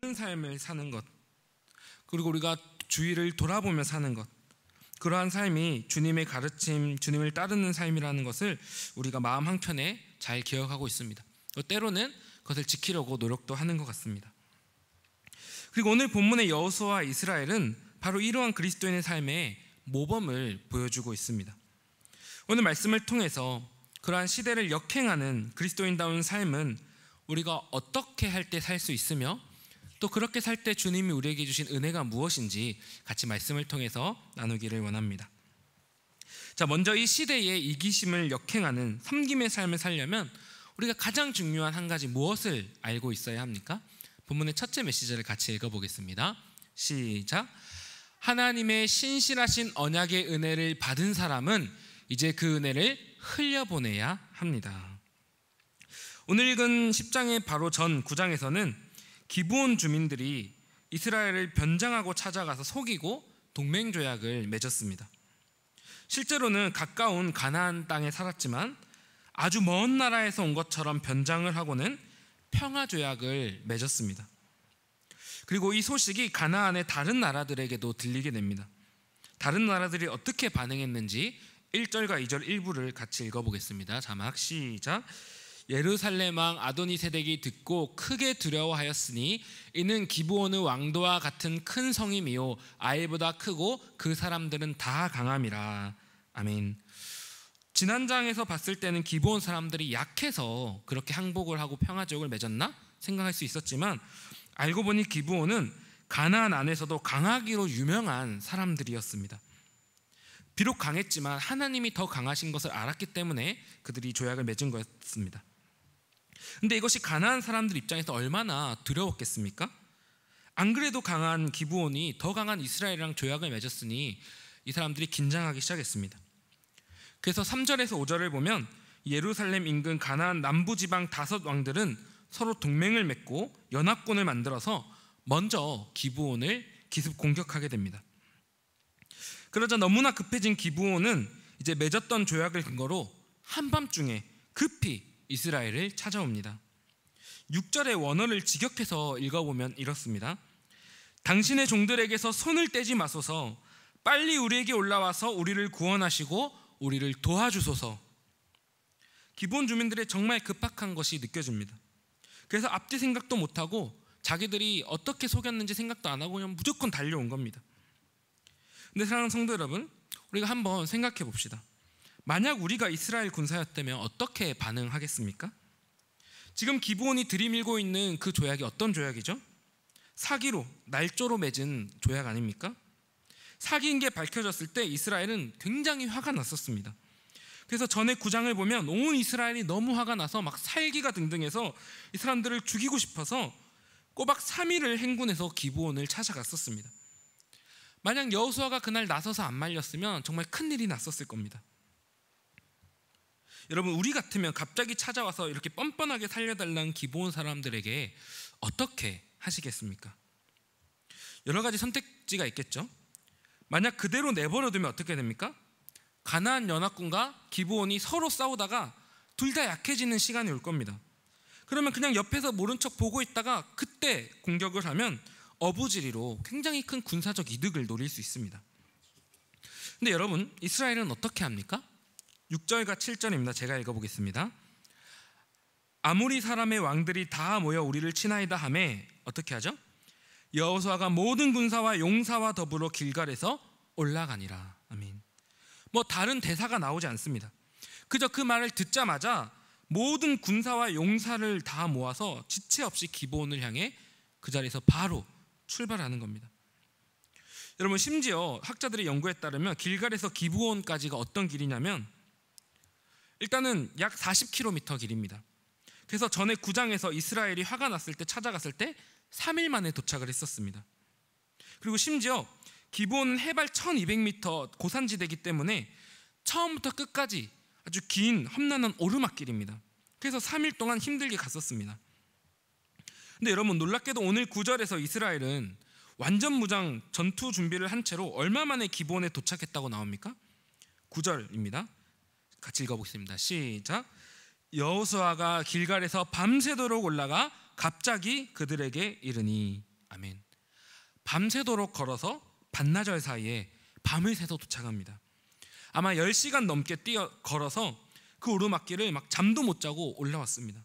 바른 삶을 사는 것, 그리고 우리가 주위를 돌아보며 사는 것, 그러한 삶이 주님의 가르침, 주님을 따르는 삶이라는 것을 우리가 마음 한켠에 잘 기억하고 있습니다. 때로는 그것을 지키려고 노력도 하는 것 같습니다. 그리고 오늘 본문의 여호수아와 이스라엘은 바로 이러한 그리스도인의 삶의 모범을 보여주고 있습니다. 오늘 말씀을 통해서 그러한 시대를 역행하는 그리스도인다운 삶은 우리가 어떻게 할 때 살 수 있으며 또 그렇게 살 때 주님이 우리에게 주신 은혜가 무엇인지 같이 말씀을 통해서 나누기를 원합니다. 자, 먼저 이 시대의 이기심을 역행하는 섬김의 삶을 살려면 우리가 가장 중요한 한 가지 무엇을 알고 있어야 합니까? 본문의 첫째 메시지를 같이 읽어보겠습니다. 시작. 하나님의 신실하신 언약의 은혜를 받은 사람은 이제 그 은혜를 흘려보내야 합니다. 오늘 읽은 10장의 바로 전 9장에서는 기브온 주민들이 이스라엘을 변장하고 찾아가서 속이고 동맹조약을 맺었습니다. 실제로는 가까운 가나안 땅에 살았지만 아주 먼 나라에서 온 것처럼 변장을 하고는 평화조약을 맺었습니다. 그리고 이 소식이 가나안의 다른 나라들에게도 들리게 됩니다. 다른 나라들이 어떻게 반응했는지 1절과 2절 일부를 같이 읽어보겠습니다. 자막 시작. 예루살렘 왕 아도니세덱이 듣고 크게 두려워하였으니 이는 기브온의 왕도와 같은 큰 성임이요 아이보다 크고 그 사람들은 다 강함이라. 아멘. 지난 장에서 봤을 때는 기브온 사람들이 약해서 그렇게 항복을 하고 평화조약을 맺었나 생각할 수 있었지만 알고 보니 기브온은 가나안 안에서도 강하기로 유명한 사람들이었습니다. 비록 강했지만 하나님이 더 강하신 것을 알았기 때문에 그들이 조약을 맺은 것입니다. 근데 이것이 가나안 사람들 입장에서 얼마나 두려웠겠습니까? 안 그래도 강한 기브온이 더 강한 이스라엘이랑 조약을 맺었으니 이 사람들이 긴장하기 시작했습니다. 그래서 3절에서 5절을 보면 예루살렘 인근 가나안 남부지방 5 왕들은 서로 동맹을 맺고 연합군을 만들어서 먼저 기브온을 기습 공격하게 됩니다. 그러자 너무나 급해진 기브온은 이제 맺었던 조약을 근거로 한밤중에 급히 이스라엘을 찾아옵니다. 6절의 원어를 직역해서 읽어보면 이렇습니다. 당신의 종들에게서 손을 떼지 마소서. 빨리 우리에게 올라와서 우리를 구원하시고 우리를 도와주소서. 기브온 주민들의 정말 급박한 것이 느껴집니다. 그래서 앞뒤 생각도 못하고 자기들이 어떻게 속였는지 생각도 안 하고 그냥 무조건 달려온 겁니다. 근데 사랑하는 성도 여러분, 우리가 한번 생각해 봅시다. 만약 우리가 이스라엘 군사였다면 어떻게 반응하겠습니까? 지금 기브온이 들이밀고 있는 그 조약이 어떤 조약이죠? 사기로, 날조로 맺은 조약 아닙니까? 사기인 게 밝혀졌을 때 이스라엘은 굉장히 화가 났었습니다. 그래서 전에 9장을 보면 온 이스라엘이 너무 화가 나서 막 살기가 등등해서 이 사람들을 죽이고 싶어서 꼬박 3일을 행군해서 기브온을 찾아갔었습니다. 만약 여호수아가 그날 나서서 안 말렸으면 정말 큰일이 났었을 겁니다. 여러분, 우리 같으면 갑자기 찾아와서 이렇게 뻔뻔하게 살려달라는 기브온 사람들에게 어떻게 하시겠습니까? 여러 가지 선택지가 있겠죠. 만약 그대로 내버려두면 어떻게 됩니까? 가나안 연합군과 기브온이 서로 싸우다가 둘 다 약해지는 시간이 올 겁니다. 그러면 그냥 옆에서 모른 척 보고 있다가 그때 공격을 하면 어부지리로 굉장히 큰 군사적 이득을 노릴 수 있습니다. 근데 여러분, 이스라엘은 어떻게 합니까? 6절과 7절입니다. 제가 읽어보겠습니다. 아무리 사람의 왕들이 다 모여 우리를 치나이다 하매 어떻게 하죠? 여호수아가 모든 군사와 용사와 더불어 길갈에서 올라가니라. 아멘. 뭐 다른 대사가 나오지 않습니다. 그저 그 말을 듣자마자 모든 군사와 용사를 다 모아서 지체 없이 기브온을 향해 그 자리에서 바로 출발하는 겁니다. 여러분, 심지어 학자들의 연구에 따르면 길갈에서 기브온까지가 어떤 길이냐면 일단은 약 40km 길입니다. 그래서 전에 9장에서 이스라엘이 화가 났을 때 찾아갔을 때 3일 만에 도착을 했었습니다. 그리고 심지어 기브온은 해발 1200m 고산지대이기 때문에 처음부터 끝까지 아주 긴 험난한 오르막길입니다. 그래서 3일 동안 힘들게 갔었습니다. 근데 여러분, 놀랍게도 오늘 9절에서 이스라엘은 완전 무장 전투 준비를 한 채로 얼마 만에 기브온에 도착했다고 나옵니까? 9절입니다. 같이 읽어보겠습니다. 시작. 여호수아가 길갈에서 밤새도록 올라가 갑자기 그들에게 이르니. 밤새도록 걸어서 반나절 사이에 밤을 새서 도착합니다. 아마 10시간 넘게 걸어서 그 오르막길을 막 잠도 못 자고 올라왔습니다.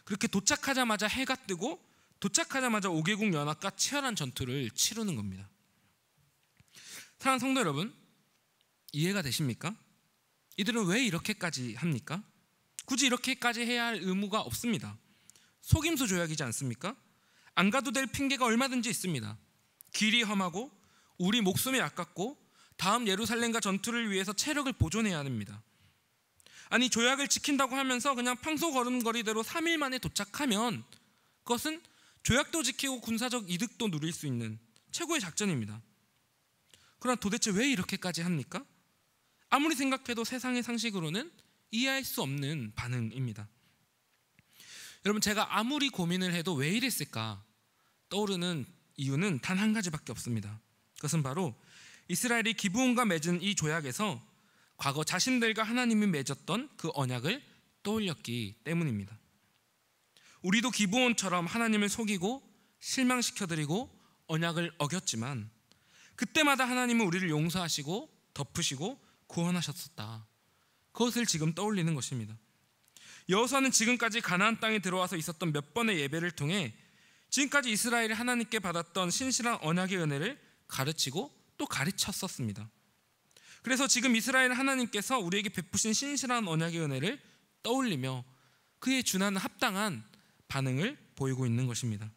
그렇게 도착하자마자 해가 뜨고 도착하자마자 5개국 연합과 치열한 전투를 치르는 겁니다. 사랑하는 성도 여러분, 이해가 되십니까? 이들은 왜 이렇게까지 합니까? 굳이 이렇게까지 해야 할 의무가 없습니다. 속임수 조약이지 않습니까? 안 가도 될 핑계가 얼마든지 있습니다. 길이 험하고 우리 목숨이 아깝고 다음 예루살렘과 전투를 위해서 체력을 보존해야 합니다. 아니, 조약을 지킨다고 하면서 그냥 평소 걸음걸이대로 3일 만에 도착하면 그것은 조약도 지키고 군사적 이득도 누릴 수 있는 최고의 작전입니다. 그러나 도대체 왜 이렇게까지 합니까? 아무리 생각해도 세상의 상식으로는 이해할 수 없는 반응입니다. 여러분, 제가 아무리 고민을 해도 왜 이랬을까 떠오르는 이유는 단 한 가지밖에 없습니다. 그것은 바로 이스라엘이 기브온과 맺은 이 조약에서 과거 자신들과 하나님이 맺었던 그 언약을 떠올렸기 때문입니다. 우리도 기브온처럼 하나님을 속이고 실망시켜드리고 언약을 어겼지만 그때마다 하나님은 우리를 용서하시고 덮으시고 구원하셨었다. 그것을 지금 떠올리는 것입니다. 여호수아는 지금까지 가나안 땅에 들어와서 있었던 몇 번의 예배를 통해 지금까지 이스라엘이 하나님께 받았던 신실한 언약의 은혜를 가르치고 또 가르쳤었습니다. 그래서 지금 이스라엘 하나님께서 우리에게 베푸신 신실한 언약의 은혜를 떠올리며 그에 준하는 합당한 반응을 보이고 있는 것입니다.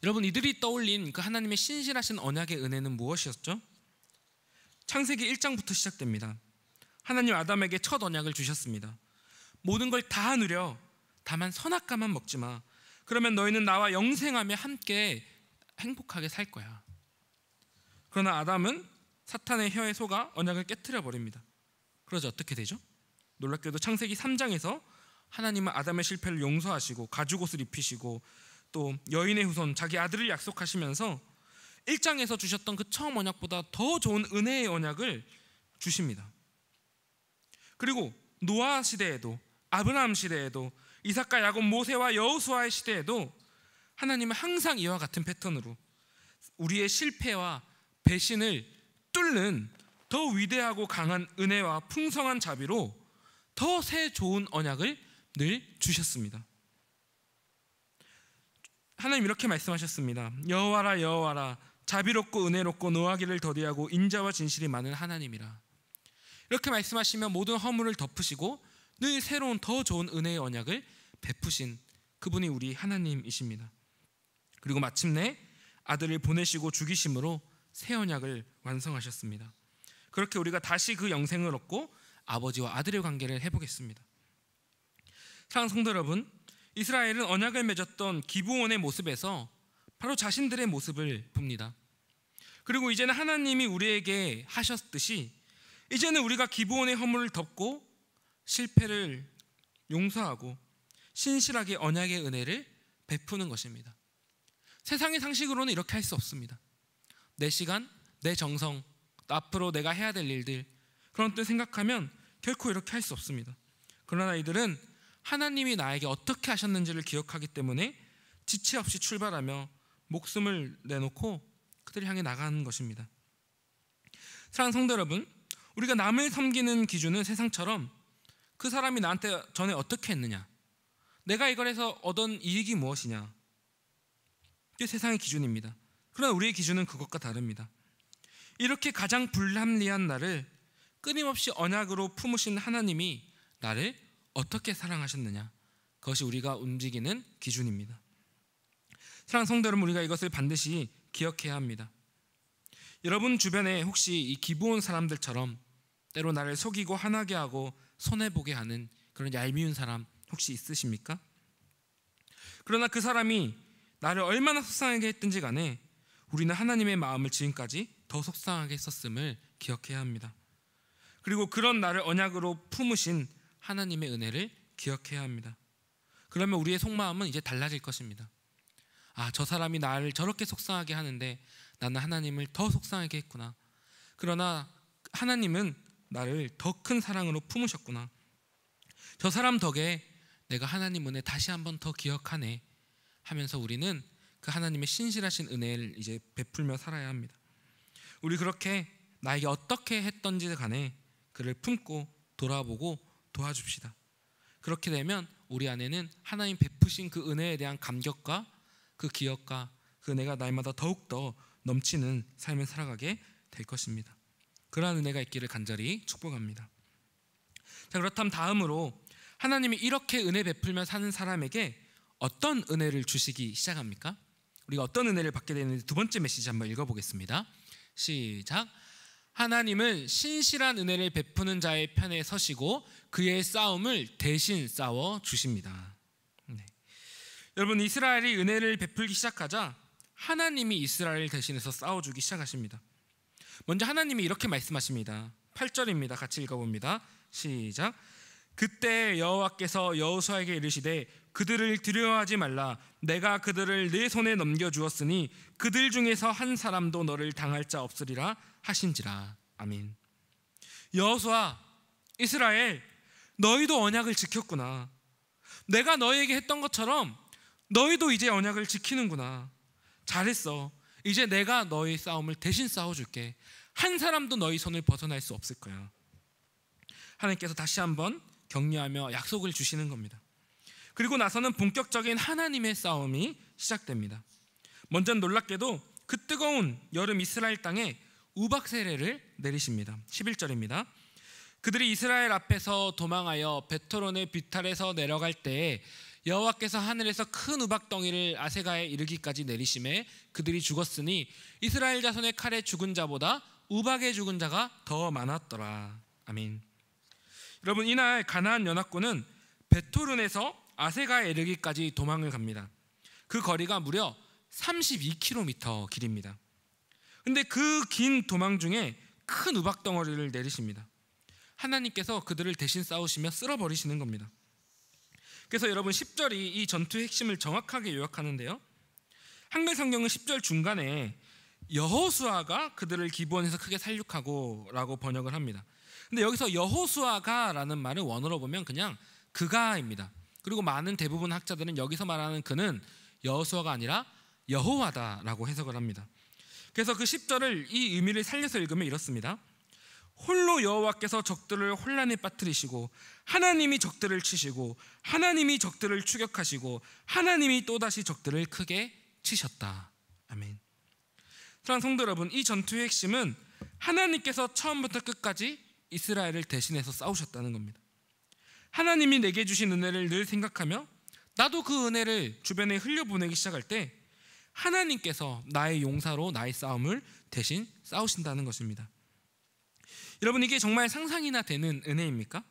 여러분, 이들이 떠올린 그 하나님의 신실하신 언약의 은혜는 무엇이었죠? 창세기 1장부터 시작됩니다. 하나님 아담에게 첫 언약을 주셨습니다. 모든 걸 다 누려, 다만 선악과만 먹지 마. 그러면 너희는 나와 영생하며 함께 행복하게 살 거야. 그러나 아담은 사탄의 혀에 속아 언약을 깨트려 버립니다. 그러자 어떻게 되죠? 놀랍게도 창세기 3장에서 하나님은 아담의 실패를 용서하시고 가죽옷을 입히시고 또 여인의 후손, 자기 아들을 약속하시면서 1장에서 주셨던 그 처음 언약보다 더 좋은 은혜의 언약을 주십니다. 그리고 노아 시대에도, 아브라함 시대에도, 이삭과 야곱, 모세와 여호수아의 시대에도 하나님은 항상 이와 같은 패턴으로 우리의 실패와 배신을 뚫는 더 위대하고 강한 은혜와 풍성한 자비로 더 새 좋은 언약을 늘 주셨습니다. 하나님 이렇게 말씀하셨습니다. 여호와라 여호와라, 자비롭고 은혜롭고 노하기를 더디하고 인자와 진실이 많은 하나님이라. 이렇게 말씀하시며 모든 허물을 덮으시고 늘 새로운 더 좋은 은혜의 언약을 베푸신 그분이 우리 하나님이십니다. 그리고 마침내 아들을 보내시고 죽이심으로 새 언약을 완성하셨습니다. 그렇게 우리가 다시 그 영생을 얻고 아버지와 아들의 관계를 해보겠습니다. 사랑하는 성도 여러분, 이스라엘은 언약을 맺었던 기브온의 모습에서 바로 자신들의 모습을 봅니다. 그리고 이제는 하나님이 우리에게 하셨듯이 이제는 우리가 기브온의 허물을 덮고 실패를 용서하고 신실하게 언약의 은혜를 베푸는 것입니다. 세상의 상식으로는 이렇게 할 수 없습니다. 내 시간, 내 정성, 앞으로 내가 해야 될 일들, 그런 때 생각하면 결코 이렇게 할 수 없습니다. 그러나 이들은 하나님이 나에게 어떻게 하셨는지를 기억하기 때문에 지체 없이 출발하며 목숨을 내놓고 그들을 향해 나가는 것입니다. 사랑하는 성도 여러분, 우리가 남을 섬기는 기준은 세상처럼 그 사람이 나한테 전에 어떻게 했느냐, 내가 이걸 해서 얻은 이익이 무엇이냐, 이게 세상의 기준입니다. 그러나 우리의 기준은 그것과 다릅니다. 이렇게 가장 불합리한 나를 끊임없이 언약으로 품으신 하나님이 나를 어떻게 사랑하셨느냐, 그것이 우리가 움직이는 기준입니다. 사랑하는 성도 여러분, 우리가 이것을 반드시 기억해야 합니다. 여러분 주변에 혹시 이 기브온 사람들처럼 때로 나를 속이고 화나게 하고 손해보게 하는 그런 얄미운 사람 혹시 있으십니까? 그러나 그 사람이 나를 얼마나 속상하게 했든지 간에 우리는 하나님의 마음을 지금까지 더 속상하게 했었음을 기억해야 합니다. 그리고 그런 나를 언약으로 품으신 하나님의 은혜를 기억해야 합니다. 그러면 우리의 속마음은 이제 달라질 것입니다. 아, 저 사람이 나를 저렇게 속상하게 하는데 나는 하나님을 더 속상하게 했구나. 그러나 하나님은 나를 더 큰 사랑으로 품으셨구나. 저 사람 덕에 내가 하나님 은혜 다시 한번 더 기억하네 하면서 우리는 그 하나님의 신실하신 은혜를 이제 베풀며 살아야 합니다. 우리 그렇게 나에게 어떻게 했던지 간에 그를 품고 돌아보고 도와줍시다. 그렇게 되면 우리 안에는 하나님 베푸신 그 은혜에 대한 감격과 그 기억과 그 은혜가 날마다 더욱더 넘치는 삶을 살아가게 될 것입니다. 그러한 은혜가 있기를 간절히 축복합니다. 자, 그렇다면 다음으로 하나님이 이렇게 은혜 베풀며 사는 사람에게 어떤 은혜를 주시기 시작합니까? 우리가 어떤 은혜를 받게 되는지 두 번째 메시지 한번 읽어보겠습니다. 시작. 하나님은 신실한 은혜를 베푸는 자의 편에 서시고 그의 싸움을 대신 싸워 주십니다. 네. 여러분, 이스라엘이 은혜를 베풀기 시작하자 하나님이 이스라엘 대신해서 싸워주기 시작하십니다. 먼저 하나님이 이렇게 말씀하십니다. 8절입니다. 같이 읽어봅니다. 시작. 그때 여호와께서 여호수아에게 이르시되 그들을 두려워하지 말라. 내가 그들을 내 손에 넘겨주었으니 그들 중에서 한 사람도 너를 당할 자 없으리라 하신지라. 아멘. 여호수아, 이스라엘, 너희도 언약을 지켰구나. 내가 너희에게 했던 것처럼 너희도 이제 언약을 지키는구나. 잘했어. 이제 내가 너희 싸움을 대신 싸워줄게. 한 사람도 너희 손을 벗어날 수 없을 거야. 하나님께서 다시 한번 격려하며 약속을 주시는 겁니다. 그리고 나서는 본격적인 하나님의 싸움이 시작됩니다. 먼저 놀랍게도 그 뜨거운 여름 이스라엘 땅에 우박 세례를 내리십니다. 11절입니다. 그들이 이스라엘 앞에서 도망하여 베토론의 비탈에서 내려갈 때에 여호와께서 하늘에서 큰 우박 덩이를 아세가에 이르기까지 내리심에 그들이 죽었으니 이스라엘 자손의 칼에 죽은 자보다 우박에 죽은 자가 더 많았더라. 아멘. 여러분, 이날 가나안 연합군은 베토론에서 아세가에 이르기까지 도망을 갑니다. 그 거리가 무려 32km 길입니다. 근데 그 긴 도망 중에 큰 우박 덩어리를 내리십니다. 하나님께서 그들을 대신 싸우시며 쓸어버리시는 겁니다. 그래서 여러분, 10절이 이 전투의 핵심을 정확하게 요약하는데요, 한글 성경은 10절 중간에 여호수아가 그들을 기브온에서 크게 살육하고 라고 번역을 합니다. 근데 여기서 여호수아가 라는 말은 원어로 보면 그냥 그가입니다. 그리고 많은 대부분 학자들은 여기서 말하는 그는 여호수아가 아니라 여호와다라고 해석을 합니다. 그래서 그 10절을 이 의미를 살려서 읽으면 이렇습니다. 홀로 여호와께서 적들을 혼란에 빠뜨리시고 하나님이 적들을 치시고 하나님이 적들을 추격하시고 하나님이 또다시 적들을 크게 치셨다. 아멘. 사랑하는 성도 여러분, 이 전투의 핵심은 하나님께서 처음부터 끝까지 이스라엘을 대신해서 싸우셨다는 겁니다. 하나님이 내게 주신 은혜를 늘 생각하며 나도 그 은혜를 주변에 흘려보내기 시작할 때 하나님께서 나의 용사로 나의 싸움을 대신 싸우신다는 것입니다. 여러분, 이게 정말 상상이나 되는 은혜입니까?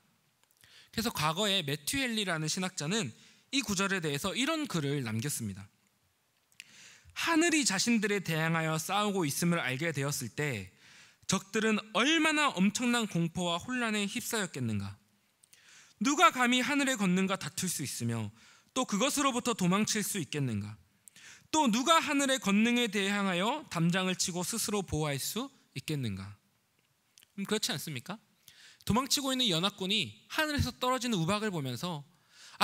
그래서 과거에 매튜 헨리라는 신학자는 이 구절에 대해서 이런 글을 남겼습니다. 하늘이 자신들에 대항하여 싸우고 있음을 알게 되었을 때 적들은 얼마나 엄청난 공포와 혼란에 휩싸였겠는가. 누가 감히 하늘에 걷는가 다툴 수 있으며 또 그것으로부터 도망칠 수 있겠는가. 또 누가 하늘의 권능에 대항하여 담장을 치고 스스로 보호할 수 있겠는가. 그렇지 않습니까? 도망치고 있는 연합군이 하늘에서 떨어지는 우박을 보면서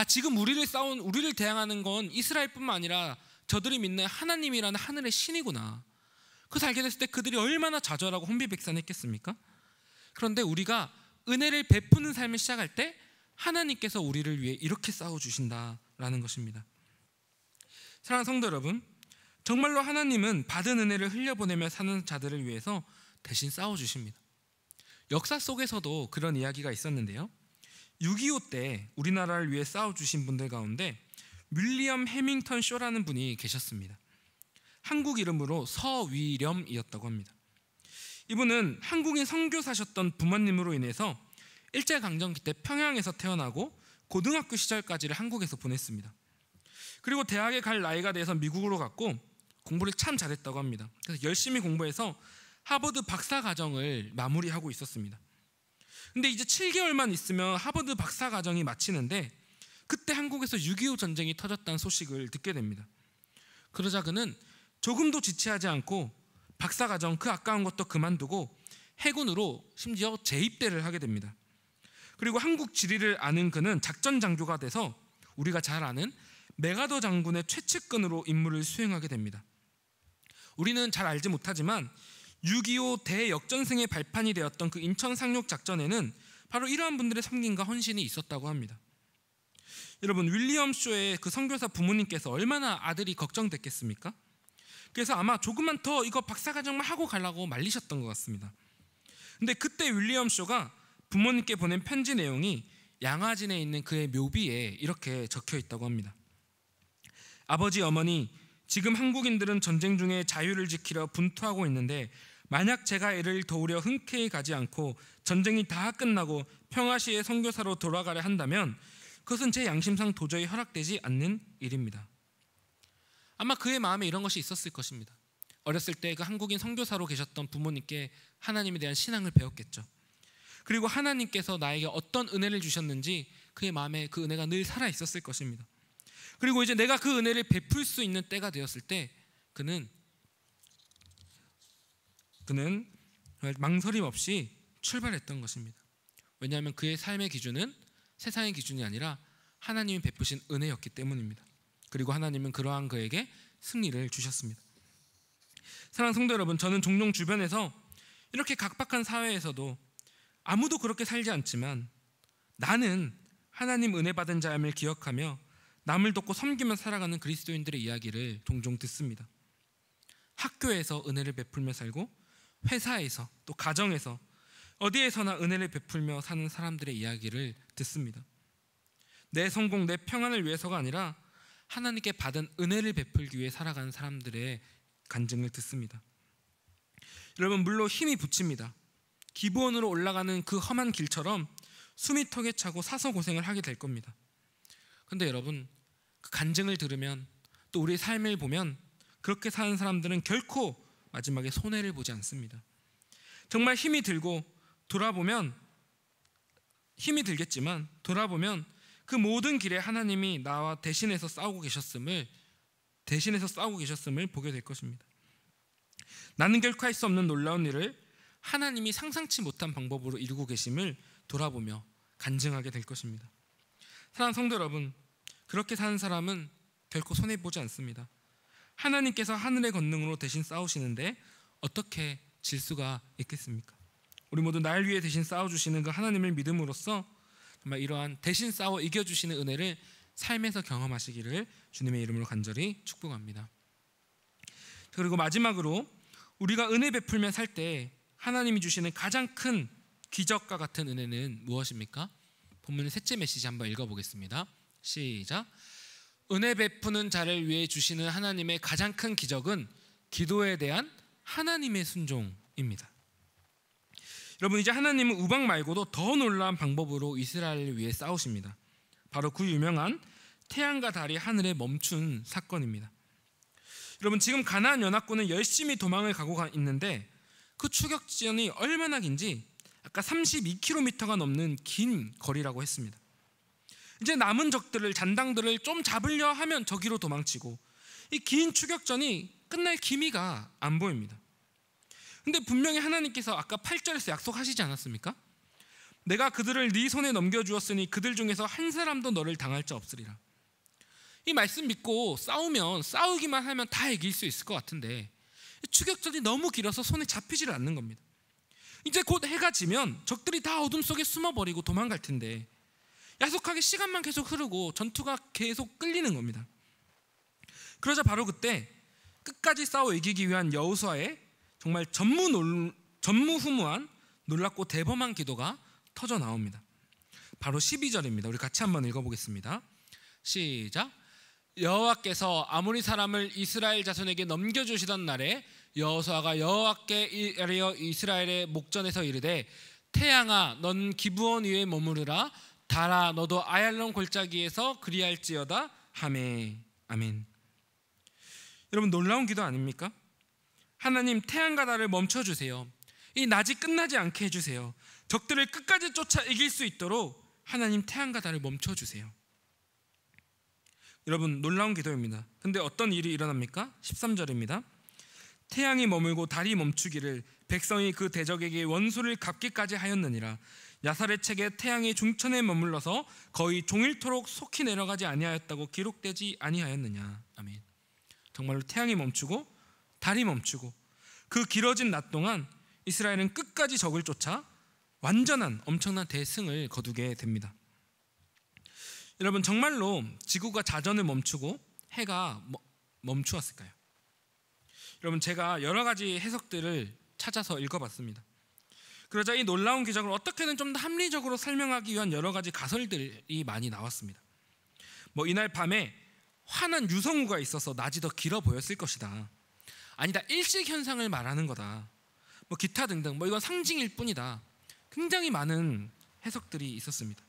지금 우리를 대항하는 건 이스라엘뿐만 아니라 저들이 믿는 하나님이라는 하늘의 신이구나. 그것을 알게 됐을 때 그들이 얼마나 좌절하고 혼비백산했겠습니까? 그런데 우리가 은혜를 베푸는 삶을 시작할 때 하나님께서 우리를 위해 이렇게 싸워주신다라는 것입니다. 사랑하는 성도 여러분, 정말로 하나님은 받은 은혜를 흘려보내며 사는 자들을 위해서 대신 싸워주십니다. 역사 속에서도 그런 이야기가 있었는데요, 6.25 때 우리나라를 위해 싸워주신 분들 가운데 윌리엄 해밍턴 쇼라는 분이 계셨습니다. 한국 이름으로 서위렴이었다고 합니다. 이분은 한국인 선교사셨던 부모님으로 인해서 일제강점기 때 평양에서 태어나고 고등학교 시절까지를 한국에서 보냈습니다. 그리고 대학에 갈 나이가 돼서 미국으로 갔고 공부를 참 잘했다고 합니다. 그래서 열심히 공부해서 하버드 박사과정을 마무리하고 있었습니다. 근데 이제 7개월만 있으면 하버드 박사과정이 마치는데 그때 한국에서 6.25 전쟁이 터졌다는 소식을 듣게 됩니다. 그러자 그는 조금도 지체하지 않고 박사과정 그 아까운 것도 그만두고 해군으로 심지어 재입대를 하게 됩니다. 그리고 한국 지리를 아는 그는 작전 장교가 돼서 우리가 잘 아는 메가더 장군의 최측근으로 임무를 수행하게 됩니다. 우리는 잘 알지 못하지만 6.25 대역전승의 발판이 되었던 그 인천 상륙 작전에는 바로 이러한 분들의 섬김과 헌신이 있었다고 합니다. 여러분, 윌리엄 쇼의 그 선교사 부모님께서 얼마나 아들이 걱정됐겠습니까? 그래서 아마 조금만 더 이거 박사과정만 하고 가려고 말리셨던 것 같습니다. 근데 그때 윌리엄 쇼가 부모님께 보낸 편지 내용이 양화진에 있는 그의 묘비에 이렇게 적혀 있다고 합니다. 아버지, 어머니, 지금 한국인들은 전쟁 중에 자유를 지키려 분투하고 있는데 만약 제가 애를 도우려 흔쾌히 가지 않고 전쟁이 다 끝나고 평화시에 선교사로 돌아가려 한다면 그것은 제 양심상 도저히 허락되지 않는 일입니다. 아마 그의 마음에 이런 것이 있었을 것입니다. 어렸을 때 그 한국인 선교사로 계셨던 부모님께 하나님에 대한 신앙을 배웠겠죠. 그리고 하나님께서 나에게 어떤 은혜를 주셨는지 그의 마음에 그 은혜가 늘 살아 있었을 것입니다. 그리고 이제 내가 그 은혜를 베풀 수 있는 때가 되었을 때 그는 망설임 없이 출발했던 것입니다. 왜냐하면 그의 삶의 기준은 세상의 기준이 아니라 하나님이 베푸신 은혜였기 때문입니다. 그리고 하나님은 그러한 그에게 승리를 주셨습니다. 사랑하는 성도 여러분, 저는 종종 주변에서 이렇게 각박한 사회에서도 아무도 그렇게 살지 않지만 나는 하나님 은혜 받은 자임을 기억하며 남을 돕고 섬기며 살아가는 그리스도인들의 이야기를 종종 듣습니다. 학교에서 은혜를 베풀며 살고 회사에서 또 가정에서 어디에서나 은혜를 베풀며 사는 사람들의 이야기를 듣습니다. 내 성공, 내 평안을 위해서가 아니라 하나님께 받은 은혜를 베풀기 위해 살아가는 사람들의 간증을 듣습니다. 여러분, 물론 힘이 붙입니다. 기부원으로 올라가는 그 험한 길처럼 숨이 턱에 차고 사서 고생을 하게 될 겁니다. 그런데 여러분, 그 간증을 들으면 또 우리의 삶을 보면 그렇게 사는 사람들은 결코 마지막에 손해를 보지 않습니다. 정말 힘이 들고 돌아보면 힘이 들겠지만 돌아보면 그 모든 길에 하나님이 나와 대신해서 싸우고 계셨음을 보게 될 것입니다. 나는 결코 할 수 없는 놀라운 일을 하나님이 상상치 못한 방법으로 이루고 계심을 돌아보며 간증하게 될 것입니다. 사랑하는 성도 여러분, 그렇게 사는 사람은 결코 손해보지 않습니다. 하나님께서 하늘의 권능으로 대신 싸우시는데 어떻게 질 수가 있겠습니까? 우리 모두 날 위해 대신 싸워주시는 그 하나님을 믿음으로써 정말 이러한 대신 싸워 이겨주시는 은혜를 삶에서 경험하시기를 주님의 이름으로 간절히 축복합니다. 그리고 마지막으로 우리가 은혜 베풀며 살 때 하나님이 주시는 가장 큰 기적과 같은 은혜는 무엇입니까? 본문의 셋째 메시지 한번 읽어보겠습니다. 시작. 은혜 베푸는 자를 위해 주시는 하나님의 가장 큰 기적은 기도에 대한 하나님의 순종입니다. 여러분, 이제 하나님은 우방 말고도 더 놀라운 방법으로 이스라엘을 위해 싸우십니다. 바로 그 유명한 태양과 달이 하늘에 멈춘 사건입니다. 여러분, 지금 가나안 연합군은 열심히 도망을 가고 있는데 그 추격 지연이 얼마나 긴지 아까 32km가 넘는 긴 거리라고 했습니다. 이제 남은 적들을, 잔당들을 좀 잡으려 하면 저기로 도망치고 이 긴 추격전이 끝날 기미가 안 보입니다. 근데 분명히 하나님께서 아까 8절에서 약속하시지 않았습니까? 내가 그들을 네 손에 넘겨주었으니 그들 중에서 한 사람도 너를 당할 자 없으리라. 이 말씀 믿고 싸우기만 하면 다 이길 수 있을 것 같은데 추격전이 너무 길어서 손에 잡히지를 않는 겁니다. 이제 곧 해가 지면 적들이 다 어둠 속에 숨어버리고 도망갈 텐데 야속하게 시간만 계속 흐르고 전투가 계속 끌리는 겁니다. 그러자 바로 그때 끝까지 싸워 이기기 위한 여호수아의 정말 전무후무한 놀랍고 대범한 기도가 터져 나옵니다. 바로 12절입니다. 우리 같이 한번 읽어보겠습니다. 시작. 여호와께서 아모리 사람을 이스라엘 자손에게 넘겨주시던 날에 여호수아가 여호와께 아뢰어 이스라엘의 목전에서 이르되 태양아 넌 기브온 위에 머무르라 달아 너도 아얄론 골짜기에서 그리할지어다 하매. 아멘. 여러분, 놀라운 기도 아닙니까? 하나님, 태양과 달을 멈춰주세요. 이 낮이 끝나지 않게 해주세요. 적들을 끝까지 쫓아 이길 수 있도록 하나님, 태양과 달을 멈춰주세요. 여러분, 놀라운 기도입니다. 근데 어떤 일이 일어납니까? 13절입니다. 태양이 머물고 달이 멈추기를 백성이 그 대적에게 원수를 갚기까지 하였느니라. 야살의 책에 태양이 중천에 머물러서 거의 종일토록 속히 내려가지 아니하였다고 기록되지 아니하였느냐. 아멘. 정말로 태양이 멈추고 달이 멈추고 그 길어진 낮 동안 이스라엘은 끝까지 적을 쫓아 완전한 엄청난 대승을 거두게 됩니다. 여러분, 정말로 지구가 자전을 멈추고 해가 멈추었을까요? 여러분, 제가 여러 가지 해석들을 찾아서 읽어봤습니다. 그러자 이 놀라운 기적을 어떻게든 좀 더 합리적으로 설명하기 위한 여러 가지 가설들이 많이 나왔습니다. 이날 밤에 환한 유성우가 있어서 낮이 더 길어 보였을 것이다. 아니다, 일식 현상을 말하는 거다. 기타 등등 이건 상징일 뿐이다. 굉장히 많은 해석들이 있었습니다.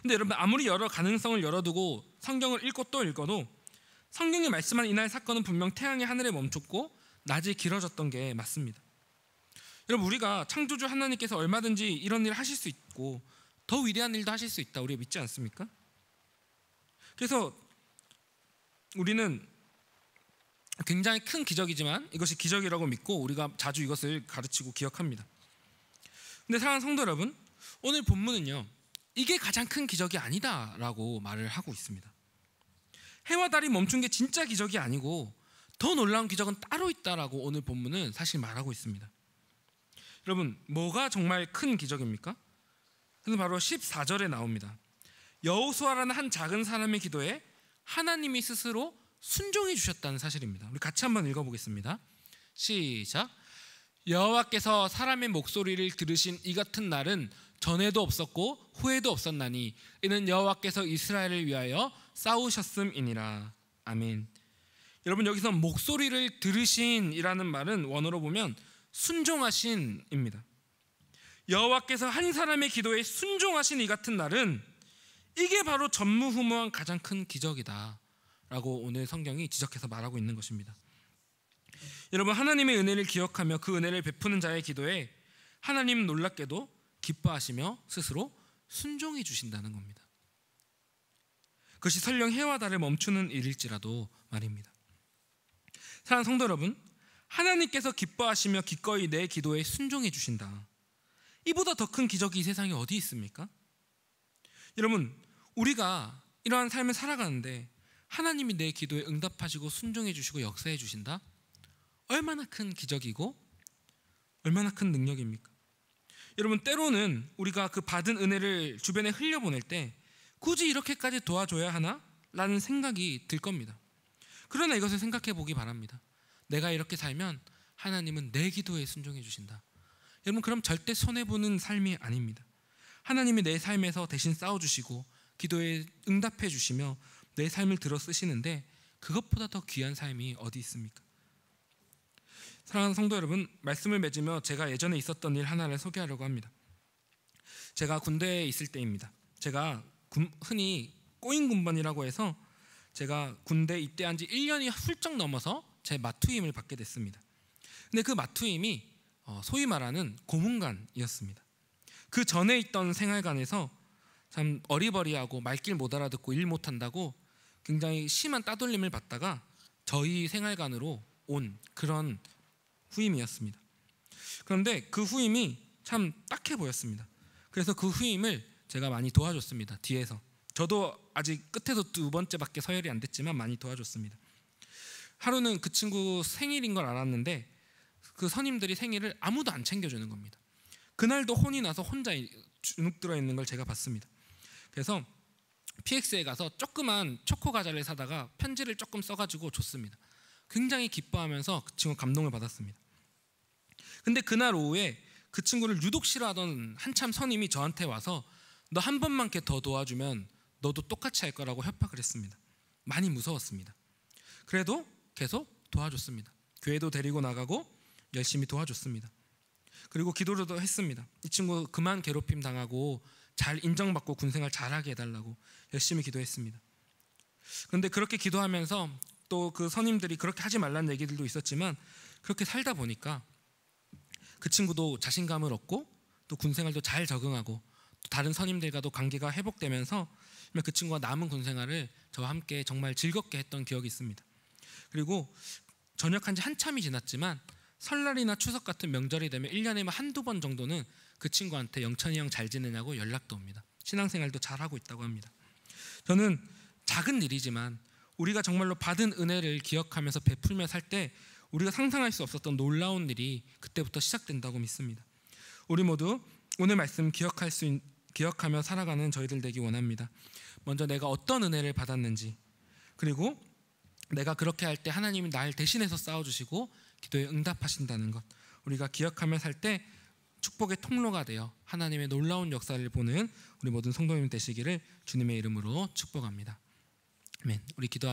근데 여러분, 아무리 여러 가능성을 열어두고 성경을 읽고 또 읽어도 성경이 말씀한 이날 사건은 분명 태양이 하늘에 멈췄고 낮이 길어졌던 게 맞습니다. 여러분, 우리가 창조주 하나님께서 얼마든지 이런 일을 하실 수 있고 더 위대한 일도 하실 수 있다, 우리가 믿지 않습니까? 그래서 우리는 굉장히 큰 기적이지만 이것이 기적이라고 믿고 우리가 자주 이것을 가르치고 기억합니다. 근데 사랑하는 성도 여러분, 오늘 본문은요, 이게 가장 큰 기적이 아니다라고 말을 하고 있습니다. 해와 달이 멈춘 게 진짜 기적이 아니고 더 놀라운 기적은 따로 있다라고 오늘 본문은 사실 말하고 있습니다. 여러분, 뭐가 정말 큰 기적입니까? 그래서 바로 14절에 나옵니다. 여호수아라는 한 작은 사람의 기도에 하나님이 스스로 순종해 주셨다는 사실입니다. 우리 같이 한번 읽어보겠습니다. 시작. 여호와께서 사람의 목소리를 들으신 이 같은 날은 전에도 없었고 후에도 없었나니 이는 여호와께서 이스라엘을 위하여 싸우셨음이니라. 아멘. 여러분, 여기서 목소리를 들으신이라는 말은 원어로 보면 순종하신입니다. 여호와께서 한 사람의 기도에 순종하신 이 같은 날은 이게 바로 전무후무한 가장 큰 기적이다 라고 오늘 성경이 지적해서 말하고 있는 것입니다. 여러분, 하나님의 은혜를 기억하며 그 은혜를 베푸는 자의 기도에 하나님 놀랍게도 기뻐하시며 스스로 순종해 주신다는 겁니다. 그것이 설령 해와 달을 멈추는 일일지라도 말입니다. 사랑하는 성도 여러분, 하나님께서 기뻐하시며 기꺼이 내 기도에 순종해 주신다. 이보다 더 큰 기적이 이 세상에 어디 있습니까? 여러분, 우리가 이러한 삶을 살아가는데 하나님이 내 기도에 응답하시고 순종해 주시고 역사해 주신다? 얼마나 큰 기적이고 얼마나 큰 능력입니까? 여러분, 때로는 우리가 그 받은 은혜를 주변에 흘려보낼 때 굳이 이렇게까지 도와줘야 하나? 라는 생각이 들 겁니다. 그러나 이것을 생각해 보기 바랍니다. 내가 이렇게 살면 하나님은 내 기도에 순종해 주신다. 여러분, 그럼 절대 손해보는 삶이 아닙니다. 하나님이 내 삶에서 대신 싸워주시고 기도에 응답해 주시며 내 삶을 들어 쓰시는데 그것보다 더 귀한 삶이 어디 있습니까? 사랑하는 성도 여러분, 말씀을 맺으며 제가 예전에 있었던 일 하나를 소개하려고 합니다. 제가 군대에 있을 때입니다. 제가 흔히 꼬인 군번이라고 해서 제가 군대 입대한 지 1년이 훌쩍 넘어서 제 마투임을 받게 됐습니다. 근데 그 마투임이 소위 말하는 고문관이었습니다. 그 전에 있던 생활관에서 참 어리버리하고 말길 못 알아듣고 일 못한다고 굉장히 심한 따돌림을 받다가 저희 생활관으로 온 그런 후임이었습니다. 그런데 그 후임이 참 딱해 보였습니다. 그래서 그 후임을 제가 많이 도와줬습니다. 뒤에서. 저도 아직 끝에서 2번째밖에 서열이 안 됐지만 많이 도와줬습니다. 하루는 그 친구 생일인 걸 알았는데 그 선임들이 생일을 아무도 안 챙겨주는 겁니다. 그날도 혼이 나서 혼자 주눅 들어있는 걸 제가 봤습니다. 그래서 PX에 가서 조그만 초코 과자를 사다가 편지를 조금 써가지고 줬습니다. 굉장히 기뻐하면서 그 친구 감동을 받았습니다. 근데 그날 오후에 그 친구를 유독 싫어하던 한참 선임이 저한테 와서 너 한 번만 더 도와주면 너도 똑같이 할 거라고 협박을 했습니다. 많이 무서웠습니다. 그래도 계속 도와줬습니다. 교회도 데리고 나가고 열심히 도와줬습니다. 그리고 기도도 했습니다. 이 친구 그만 괴롭힘 당하고 잘 인정받고 군생활 잘하게 해달라고 열심히 기도했습니다. 그런데 그렇게 기도하면서 또 그 선임들이 그렇게 하지 말라는 얘기들도 있었지만 그렇게 살다 보니까 그 친구도 자신감을 얻고 또 군생활도 잘 적응하고 또 다른 선임들과도 관계가 회복되면서 그 친구가 남은 군생활을 저와 함께 정말 즐겁게 했던 기억이 있습니다. 그리고 전역한 지 한참이 지났지만 설날이나 추석 같은 명절이 되면 1년에 한두 번 정도는 그 친구한테 영천이 형 잘 지내냐고 연락도 옵니다. 신앙생활도 잘하고 있다고 합니다. 저는 작은 일이지만 우리가 정말로 받은 은혜를 기억하면서 베풀며 살 때 우리가 상상할 수 없었던 놀라운 일이 그때부터 시작된다고 믿습니다. 우리 모두 오늘 말씀 기억하며 살아가는 저희들 되기 원합니다. 먼저 내가 어떤 은혜를 받았는지, 그리고 내가 그렇게 할 때 하나님이 날 대신해서 싸워주시고 기도에 응답하신다는 것, 우리가 기억하며 살 때 축복의 통로가 되어 하나님의 놀라운 역사를 보는 우리 모든 성도님 되시기를 주님의 이름으로 축복합니다. 아멘. 우리 기도.